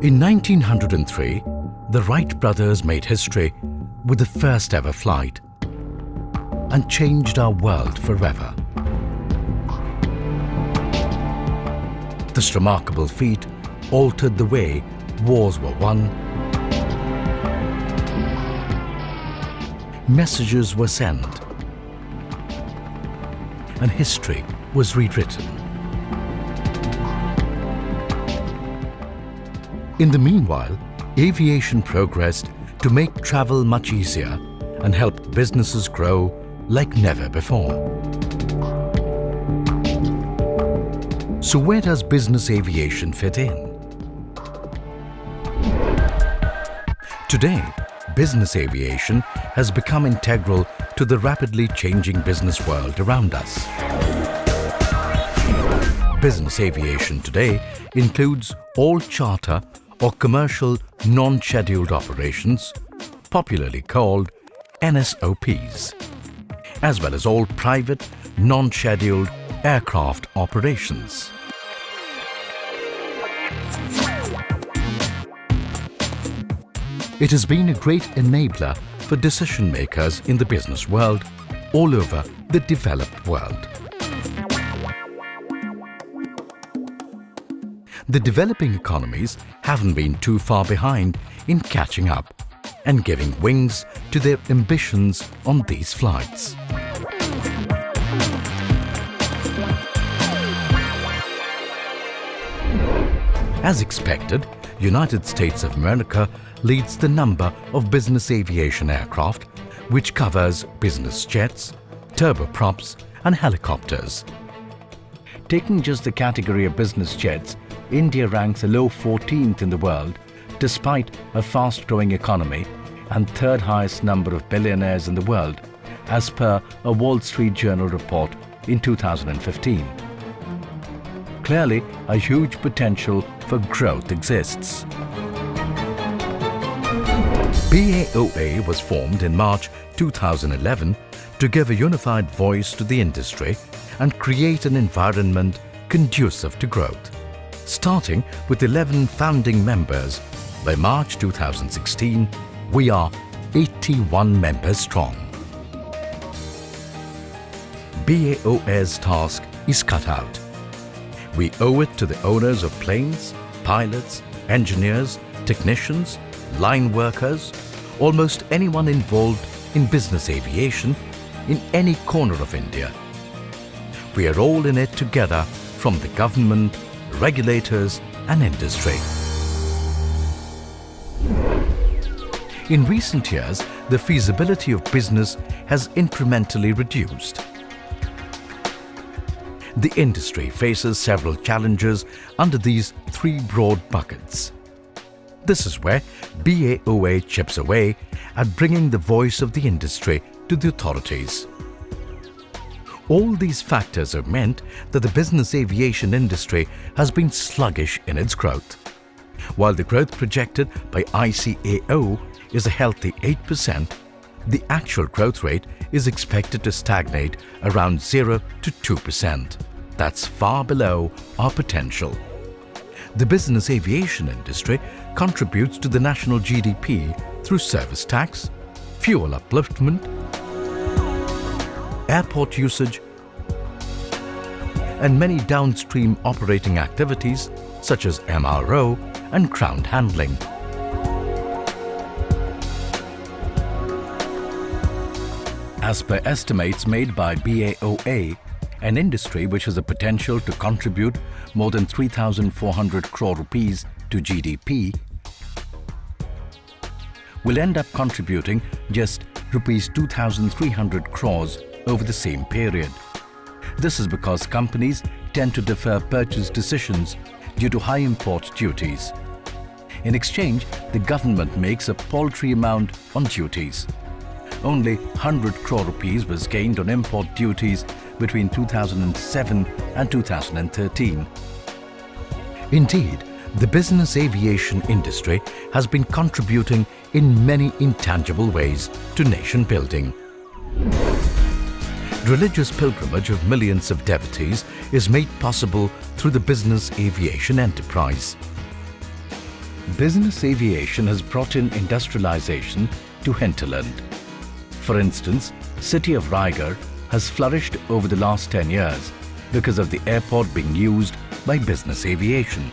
In 1903, the Wright brothers made history with the first ever flight and changed our world forever. This remarkable feat altered the way wars were won, messages were sent, and history was rewritten. In the meanwhile, aviation progressed to make travel much easier and helped businesses grow like never before. So where does business aviation fit in? Today, business aviation has become integral to the rapidly changing business world around us. Business aviation today includes all charter or commercial non-scheduled operations, popularly called NSOPs, as well as all private non-scheduled aircraft operations. It has been a great enabler for decision makers in the business world all over the developed world. The developing economies haven't been too far behind in catching up and giving wings to their ambitions on these flights. As expected, United States of America leads the number of business aviation aircraft, which covers business jets, turboprops and helicopters. Taking just the category of business jets, India ranks a low 14th in the world despite a fast-growing economy and third highest number of billionaires in the world, as per a Wall Street Journal report in 2015. Clearly, a huge potential for growth exists. BAOA was formed in March 2011 to give a unified voice to the industry and create an environment conducive to growth. Starting with 11 founding members, by March 2016, we are 81 members strong. BAOA's task is cut out. We owe it to the owners of planes, pilots, engineers, technicians, line workers, almost anyone involved in business aviation in any corner of India. We are all in it together, from the government, regulators and industry. In recent years, the feasibility of business has incrementally reduced. The industry faces several challenges under these three broad buckets. This is where BAOA chips away at bringing the voice of the industry to the authorities. All these factors have meant that the business aviation industry has been sluggish in its growth. While the growth projected by ICAO is a healthy 8%, the actual growth rate is expected to stagnate around 0 to 2%. That's far below our potential. The business aviation industry contributes to the national GDP through service tax, fuel upliftment, airport usage, and many downstream operating activities such as MRO and ground handling. As per estimates made by BAOA, an industry which has the potential to contribute more than 3,400 crore rupees to GDP will end up contributing just rupees 2,300 crores over the same period. This is because companies tend to defer purchase decisions due to high import duties. In exchange, the government makes a paltry amount on duties. Only 100 crore rupees was gained on import duties between 2007 and 2013. Indeed, the business aviation industry has been contributing in many intangible ways to nation building. Religious pilgrimage of millions of devotees is made possible through the business aviation enterprise. Business aviation has brought in industrialization to hinterland. For instance, city of Raigarh has flourished over the last 10 years because of the airport being used by business aviation.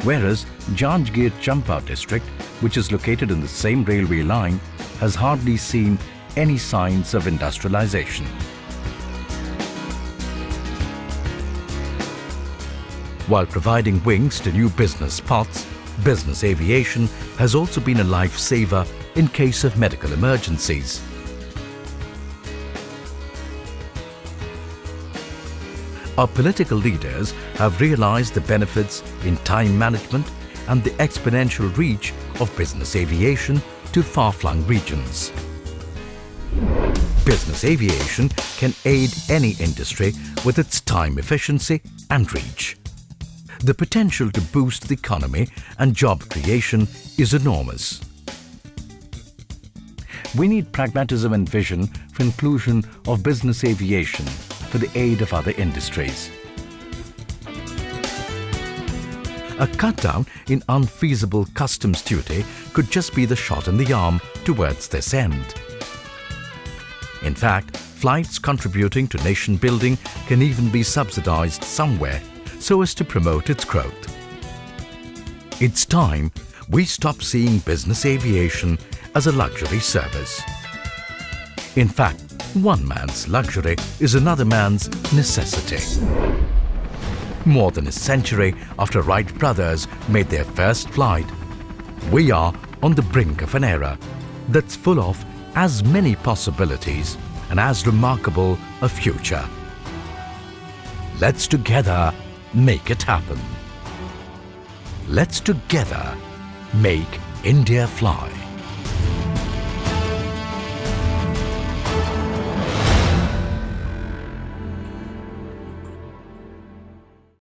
Whereas Janjgir Champa district, which is located in the same railway line, has hardly seen any signs of industrialization. While providing wings to new business spots, business aviation has also been a lifesaver in case of medical emergencies. Our political leaders have realized the benefits in time management and the exponential reach of business aviation to far-flung regions. Business aviation can aid any industry with its time efficiency and reach. The potential to boost the economy and job creation is enormous. We need pragmatism and vision for inclusion of business aviation for the aid of other industries. A cut-down in unfeasible customs duty could just be the shot in the arm towards this end. In fact, flights contributing to nation building can even be subsidized somewhere so as to promote its growth. It's time we stop seeing business aviation as a luxury service. In fact, one man's luxury is another man's necessity. More than a century after Wright brothers made their first flight, we are on the brink of an era that's full of as many possibilities and as remarkable a future. Let's together make it happen. Let's together make India fly.